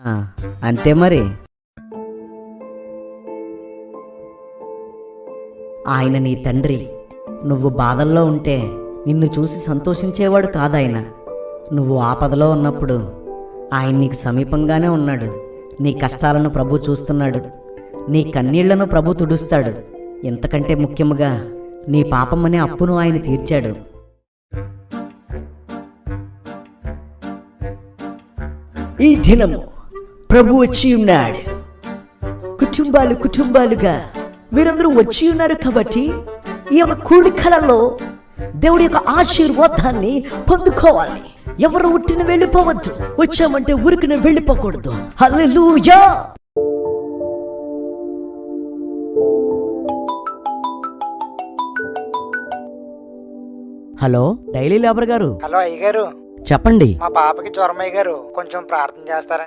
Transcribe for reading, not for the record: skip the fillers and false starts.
ఆ, అంతే మరి. ఆయన నీ తండ్రి. నువ్వు బాధల్లో ఉంటే నిన్ను చూసి సంతోషించేవాడు కాదాయన. నువ్వు ఆపదలో ఉన్నప్పుడు ఆయన నీకు సమీపంగానే ఉన్నాడు. నీ కష్టాలను ప్రభు చూస్తున్నాడు. నీ కన్నీళ్లను ప్రభు తుడుస్తాడు. ఎంతకంటే ముఖ్యముగా నీ పాపమనే అప్పును ఆయన తీర్చాడు. ఈ దినము ప్రభు వచ్చి ఉన్నాడు. కుటుంబాలుగా మీరందరూ వచ్చి ఉన్నారు కాబట్టి ఈ యొక్క కూడికలలో దేవుడి యొక్క ఆశీర్వాదాన్ని పొందుకోవాలి. ఎవరు ఉట్టిన వెళ్ళిపోవద్దు. వచ్చామంటే ఊరికిన వెళ్ళిపోకూడదు. హల్లెలూయా. హలో, డైలీ లేబర్ గారు. హలో అయ్యగారు, చెప్పండి. మా పాపకి జ్వరం అయ్యగారు, కొంచెం ప్రార్థన చేస్తారా?